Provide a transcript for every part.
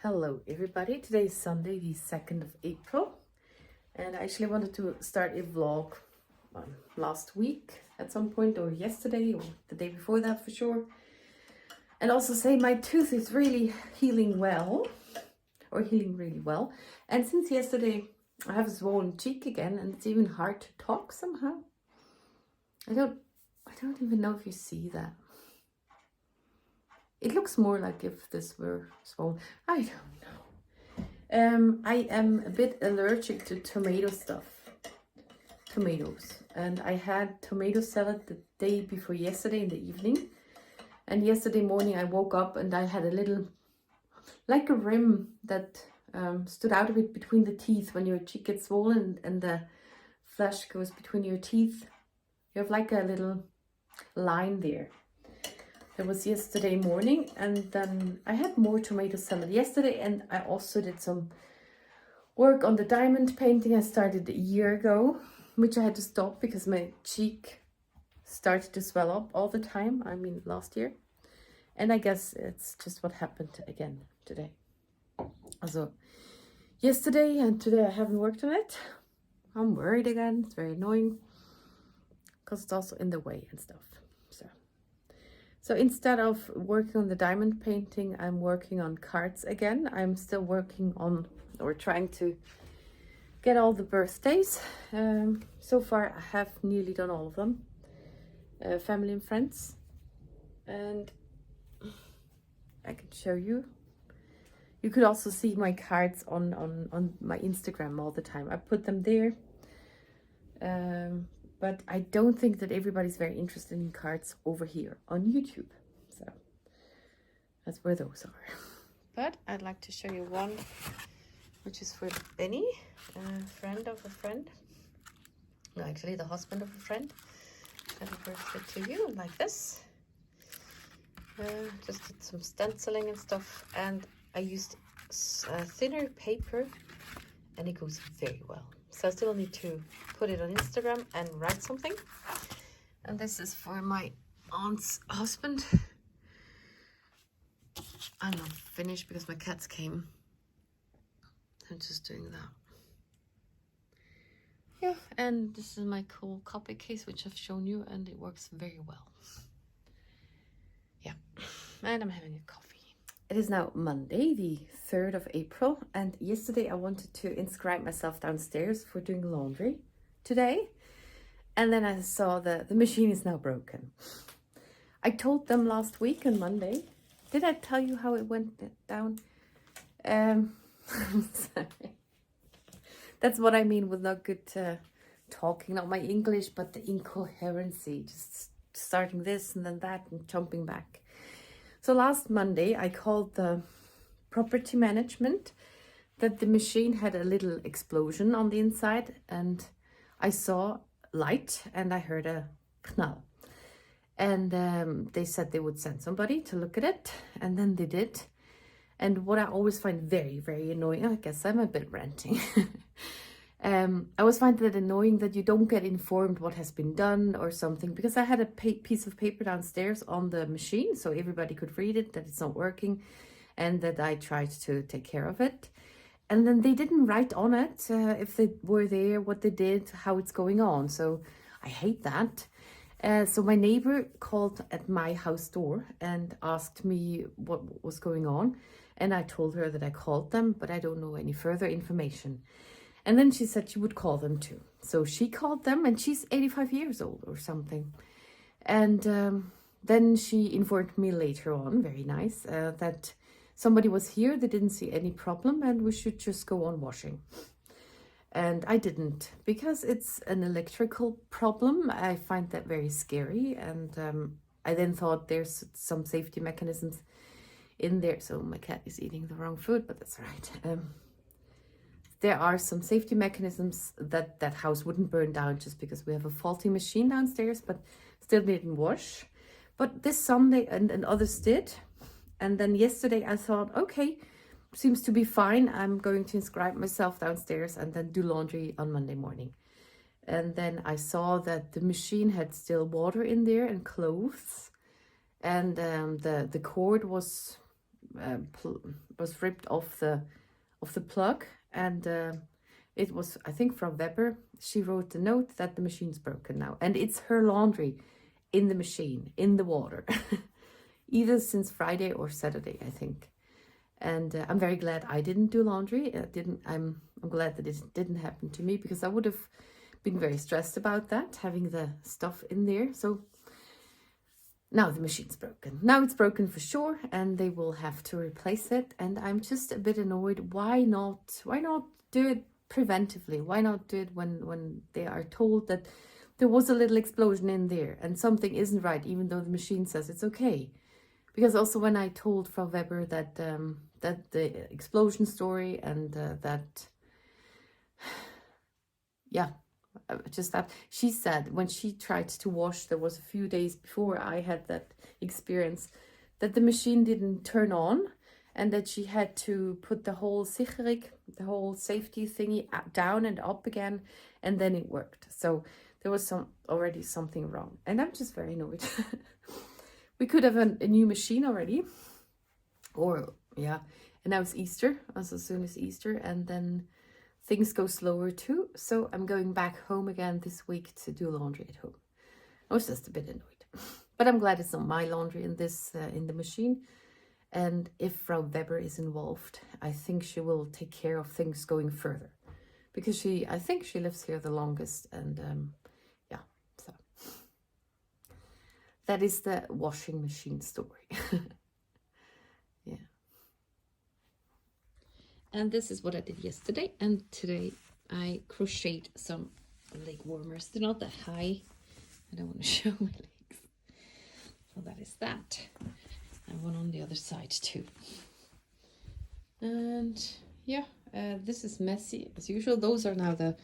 Hello everybody, today is Sunday the 2nd of April and I actually wanted to start a vlog last week at some point, or yesterday or the day before that for sure, and also say my tooth is really healing well, or healing really well, and since yesterday I have a swollen cheek again and it's even hard to talk somehow. I don't even know if you see that. It looks more like if this were swollen. I don't know. I am a bit allergic to tomatoes, and I had tomato salad the day before yesterday in the evening, and yesterday morning I woke up and I had a little, like a rim that stood out a bit between the teeth. When your cheek gets swollen and the flesh goes between your teeth, you have like a little line there. That was yesterday morning, and then I had more tomato salad yesterday, and I also did some work on the diamond painting I started a year ago, which I had to stop because my cheek started to swell up all the time, I mean last year, and I guess it's just what happened again today. Also yesterday and today I haven't worked on it. I'm worried again. It's very annoying because it's also in the way and stuff. So instead of working on the diamond painting, I'm working on cards again. I'm still working on, or trying to get all the birthdays. So far I have nearly done all of them. Family and friends. And I can show you. You could also see my cards on my Instagram all the time. I put them there. But I don't think that everybody's very interested in cards over here on YouTube. So that's where those are. But I'd like to show you one, which is for Benny, a friend of a friend. No, actually the husband of a friend. Happy birthday to you, like this. Just did some stenciling and stuff. And I used thinner paper and it goes very well. So I still need to put it on Instagram and write something. And this is for my aunt's husband. I'm not finished because my cats came. I'm just doing that. Yeah, and this is my cool copy case, which I've shown you, and it works very well. Yeah, and I'm having a coffee. It is now Monday, the 3rd of April, and yesterday I wanted to inscribe myself downstairs for doing laundry today, and then I saw the machine is now broken. I told them last week on Monday. Did I tell you how it went down? I'm sorry. That's what I mean with not good talking, not my English, but the incoherency, just starting this and then that and jumping back. So last Monday, I called the property management that the machine had a little explosion on the inside, and I saw light and I heard a knall. And they said they would send somebody to look at it, and then they did. And what I always find very, very annoying, I guess I'm a bit ranting. I always find it annoying that you don't get informed what has been done or something, because I had a piece of paper downstairs on the machine so everybody could read it, that it's not working and that I tried to take care of it. And then they didn't write on it if they were there, what they did, how it's going on. So I hate that. So my neighbor called at my house door and asked me what was going on. And I told her that I called them, but I don't know any further information. And then she said she would call them too. So she called them, and she's 85 years old or something. And then she informed me later on, very nice, that somebody was here, they didn't see any problem, and we should just go on washing. And I didn't, because it's an electrical problem. I find that very scary. And I then thought there's some safety mechanisms in there. So my cat is eating the wrong food, but that's right. There are some safety mechanisms that that house wouldn't burn down just because we have a faulty machine downstairs, but still didn't wash. But this Sunday and others did. And then yesterday I thought, okay, seems to be fine. I'm going to inscribe myself downstairs and then do laundry on Monday morning. And then I saw that the machine had still water in there and clothes. And the cord was was ripped off the plug, and it was, I think, from Weber. She wrote the note that the machine's broken now, and it's her laundry in the machine, in the water, either since Friday or Saturday, I think. And I'm very glad I didn't do laundry. I'm glad that it didn't happen to me, because I would have been very stressed about that, having the stuff in there. So now the machine's broken. Now it's broken for sure, and they will have to replace it. And I'm just a bit annoyed. Why not do it preventively? Why not do it when they are told that there was a little explosion in there and something isn't right, even though the machine says it's okay? Because also when I told Frau Weber that that the explosion story and just that, she said when she tried to wash, there was a few days before I had that experience, that the machine didn't turn on, and that she had to put the whole Sicherung, the whole safety thingy down and up again, and then it worked. So there was already something wrong, and I'm just very annoyed. We could have a new machine already, or and now it's Easter, as soon as Easter, and then things go slower too. So I'm going back home again this week to do laundry at home. I was just a bit annoyed, but I'm glad it's not my laundry in this in the machine. And if Frau Weber is involved, I think she will take care of things going further, because I think she lives here the longest, and so that is the washing machine story. And this is what I did yesterday, and today I crocheted some leg warmers. They're not that high. I don't want to show my legs. So that is that. And one on the other side too. And this is messy as usual. Those are now the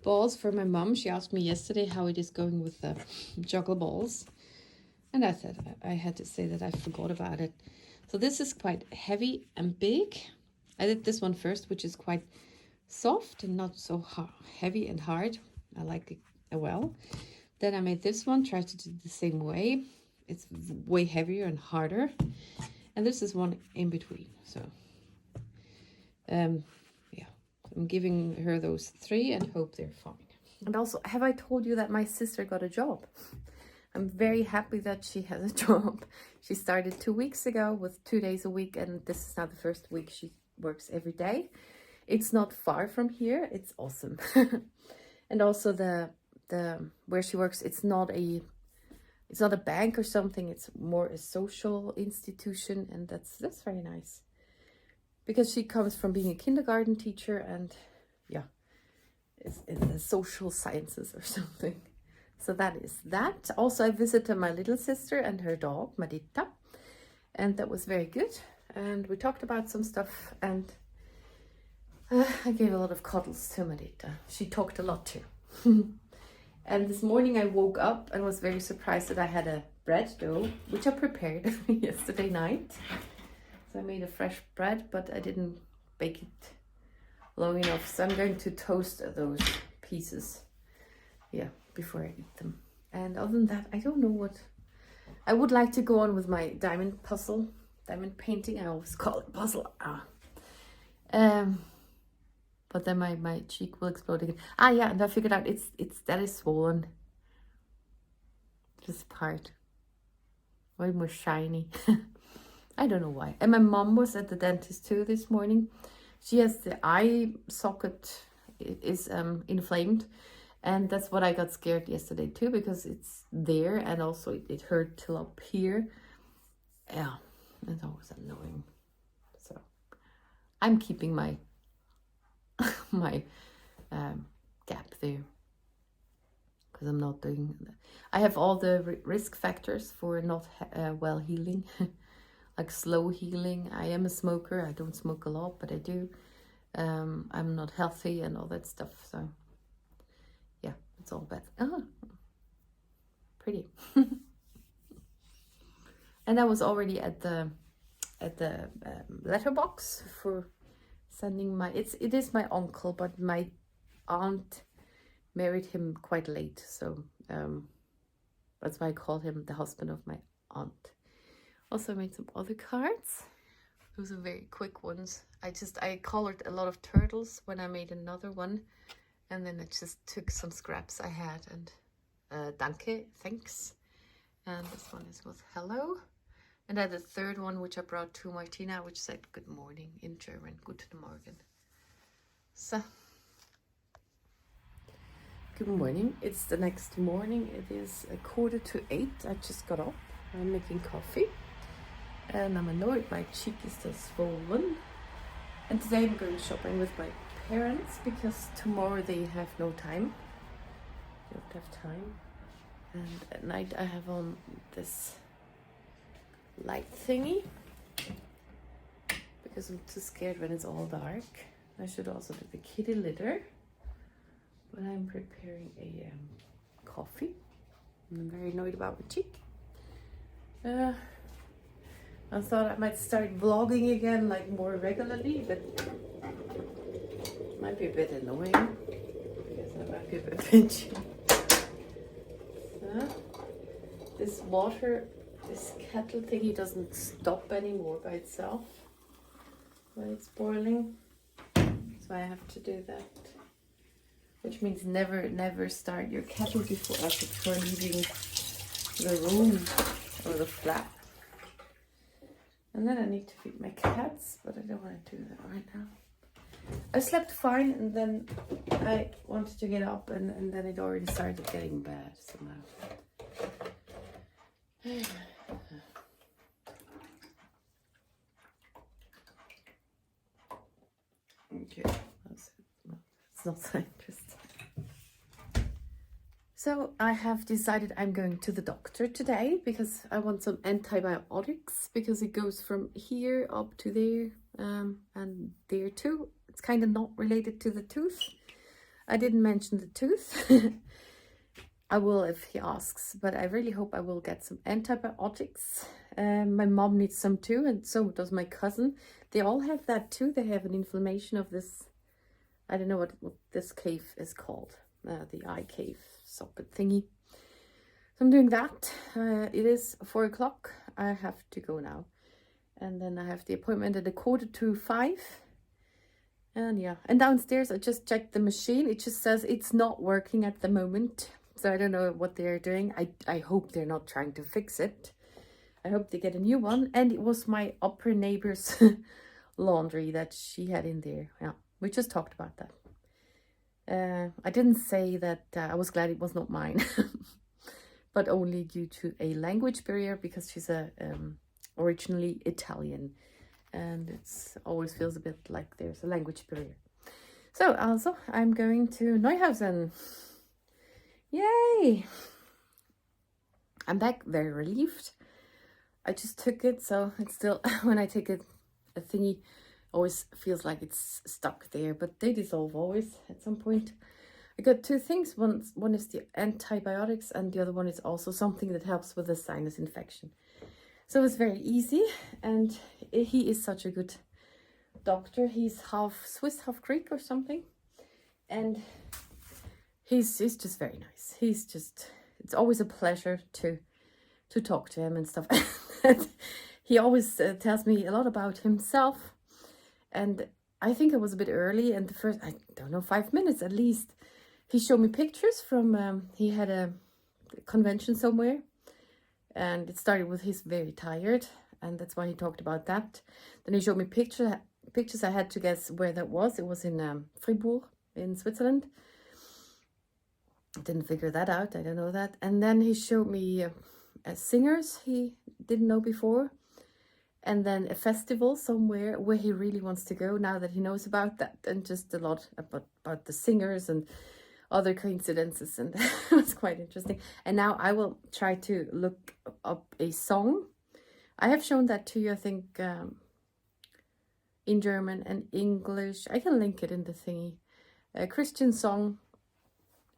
balls for my mom. She asked me yesterday how it is going with the juggle balls, and I said I had to say that I forgot about it. So this is quite heavy and big. I did this one first, which is quite soft and not so heavy and hard. I like it well. Then I made this one, tried to do the same way. It's way heavier and harder. And this is one in between. So, I'm giving her those 3 and hope they're fine. And also, have I told you that my sister got a job? I'm very happy that she has a job. She started 2 weeks ago with 2 days a week, and this is now the first week she works every day. It's not far from here. It's awesome. And also the where she works, it's not a bank or something. It's more a social institution, and that's very nice, because she comes from being a kindergarten teacher, and it's in the social sciences or something. So that is that. Also, I visited my little sister and her dog Marita, and that was very good. And we talked about some stuff, and I gave a lot of cuddles to Marita. She talked a lot too. And this morning I woke up and was very surprised that I had a bread dough, which I prepared yesterday night. So I made a fresh bread, but I didn't bake it long enough. So I'm going to toast those pieces, before I eat them. And other than that, I don't know what... I would like to go on with my diamond painting. I always call it puzzle. But then my cheek will explode again. And I figured out that is swollen. This part. Way more shiny. I don't know why. And my mom was at the dentist too this morning. She has the eye socket. It is inflamed. And that's what I got scared yesterday too, because it's there, and also it hurt till up here. Yeah, it's always annoying. So I'm keeping my gap there, because I'm not doing that. I have all the risk factors for not well healing, like slow healing. I am a smoker. I don't smoke a lot, but I do. I'm not healthy and all that stuff. So yeah, it's all bad. Pretty. And I was already at the letterbox for sending my... It is my uncle, but my aunt married him quite late, so that's why I call him the husband of my aunt. Also made some other cards Those are very quick ones. I colored a lot of turtles when I made another one, and then I just took some scraps I had and danke, thanks. And this one was hello. And I had a third one which I brought to Martina, which said good morning in German, guten Morgen. So, good morning. It's the next morning. It is 7:45. I just got up. I'm making coffee. And I'm annoyed my cheek is still swollen. And today I'm going shopping with my parents because tomorrow they have no time. They don't have time. And at night I have on this light thingy because I'm too scared when it's all dark. I should also do the kitty litter. But I'm preparing a coffee. I'm very annoyed about my cheek. I thought I might start vlogging again, like more regularly, but it might be a bit annoying because I might be a bit pinchy. So, this water, this kettle thingy doesn't stop anymore by itself when it's boiling, so I have to do that. Which means never start your kettle before leaving the room or the flat. And then I need to feed my cats, but I don't want to do that right now. I slept fine, and then I wanted to get up, and then it already started getting bad somehow. Okay, it's not so interesting. So I have decided I'm going to the doctor today because I want some antibiotics because it goes from here up to there and there too. It's kind of not related to the tooth. I didn't mention the tooth. I will if he asks, but I really hope I will get some antibiotics. My mom needs some too, and so does my cousin. They all have that too. They have an inflammation of this, I don't know what this cave is called, the eye cave socket thingy. So I'm doing that. It is 4 o'clock. I have to go now. And then I have the appointment at 4:45. And yeah, and downstairs I just checked the machine. It just says it's not working at the moment. So I don't know what they're doing. I hope they're not trying to fix it. I hope they get a new one. And it was my upper neighbor's laundry that she had in there. Yeah, we just talked about that. I didn't say that I was glad it was not mine, but only due to a language barrier because she's originally Italian, and it's always feels a bit like there's a language barrier. So also I'm going to Neuhausen. Yay! I'm back, very relieved. I just took it, so it's still when I take a thingy. Always feels like it's stuck there, but they dissolve always at some point. I got two things. One is the antibiotics, and the other one is also something that helps with the sinus infection. So it's very easy, and he is such a good doctor. He's half Swiss, half Greek or something, and he's just very nice. It's always a pleasure to talk to him and stuff. He always tells me a lot about himself. And I think I was a bit early, and the first, I don't know, 5 minutes at least, he showed me pictures from, he had a convention somewhere, and it started with he's very tired, and that's why he talked about that. Then he showed me pictures. I had to guess where that was. It was in Fribourg in Switzerland. I didn't figure that out. I don't know that. And then he showed me singers he didn't know before. And then a festival somewhere where he really wants to go now that he knows about that, and just a lot about the singers and other coincidences, and it was quite interesting. And now I will try to look up a song. I have shown that to you, I think, in German and English. I can link it in the thingy. A Christian song.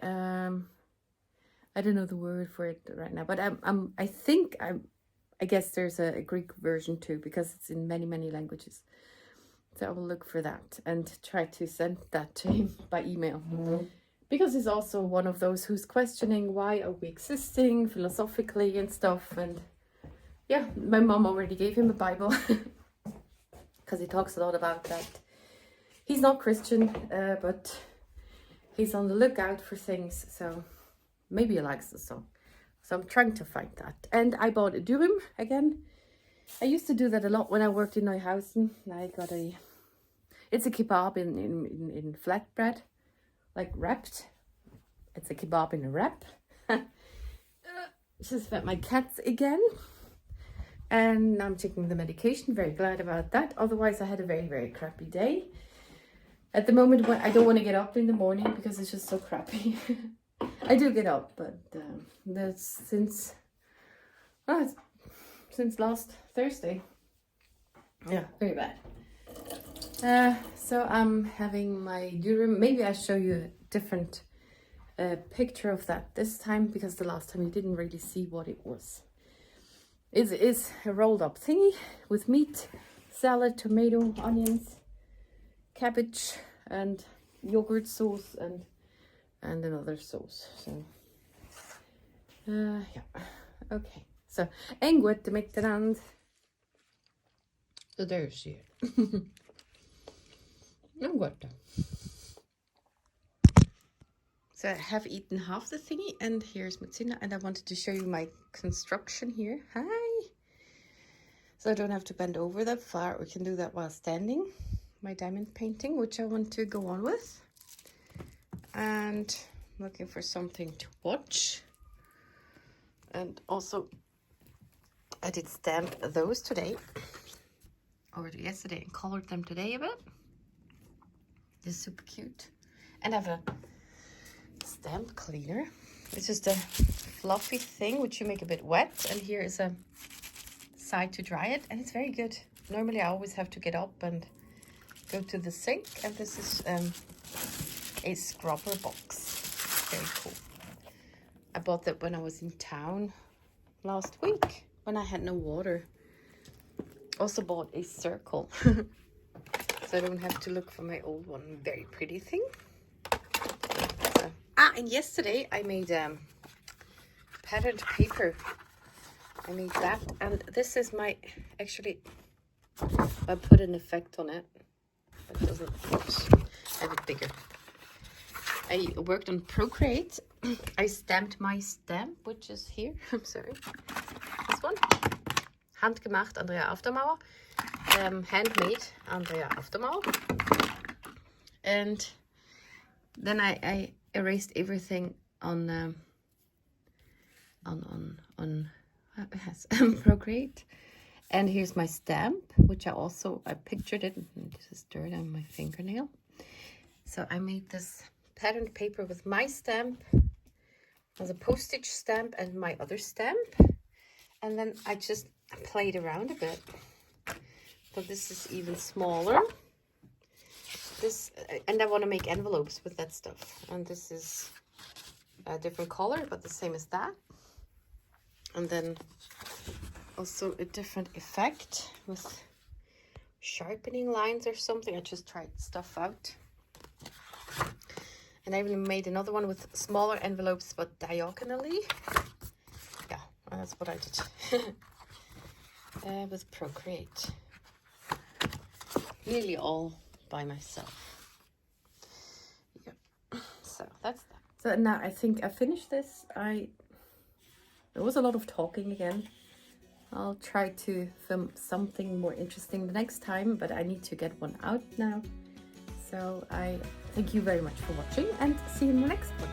I don't know the word for it right now, but I guess there's a Greek version too, because it's in many languages. So I will look for that and try to send that to him by email. Because he's also one of those who's questioning why are we existing philosophically and stuff. And yeah, my mom already gave him a Bible. because he talks a lot about that. He's not Christian, but he's on the lookout for things, so maybe he likes the song. So I'm trying to find that. And I bought a durum again. I used to do that a lot when I worked in Neuhausen. I got it's a kebab in flatbread, like wrapped. It's a kebab in a wrap. Just fed my cats again. And I'm taking the medication, very glad about that. Otherwise, I had a very, very crappy day. At the moment, I don't want to get up in the morning because it's just so crappy. I do get up, but that's since last Thursday. Yeah, very bad. So I'm having my durum. Maybe I show you a different picture of that this time, because the last time you didn't really see what it was. It is a rolled up thingy with meat, salad, tomato, onions, cabbage, and yogurt sauce, and another sauce. So ja, okay. So en goed met de hand. So there she is. I'm good. So I have eaten half the thingy, and here's Matsina, and I wanted to show you my construction here. Hi! So I don't have to bend over that far. We can do that while standing. My diamond painting, which I want to go on with. And I'm looking for something to watch. And also, I did stamp those today. Or yesterday, and colored them today a bit. This is super cute. And I have a stamp cleaner. It's just a fluffy thing which you make a bit wet, and here is a side to dry it, and it's very good. Normally I always have to get up and go to the sink, and this is a scrubber box. Very cool. I bought that when I was in town last week when I had no water. Also bought a circle so I don't have to look for my old one. Very pretty thing. And yesterday I made patterned paper. I made that, and this is my, actually, I put an effect on it. It doesn't, oops, I have it bigger. I worked on Procreate. I stamped my stamp, which is here. I'm sorry. This one. Handgemacht, Andrea after Maur. Handmade, Andrea after Maur. And then I erased everything on Procreate. And here's my stamp, which I pictured it. This is dirt on my fingernail. So I made this patterned paper with my stamp as a postage stamp and my other stamp. And then I just played around a bit. So this is even smaller. And I want to make envelopes with that stuff. And this is a different color, but the same as that. And then also a different effect with sharpening lines or something. I just tried stuff out. And I even made another one with smaller envelopes, but diagonally. Yeah, that's what I did. With Procreate. Nearly all by myself. Yeah. So that's that. So now I think I finished this. There was a lot of talking again. I'll try to film something more interesting the next time, but I need to get one out now. So I thank you very much for watching, and see you in the next one.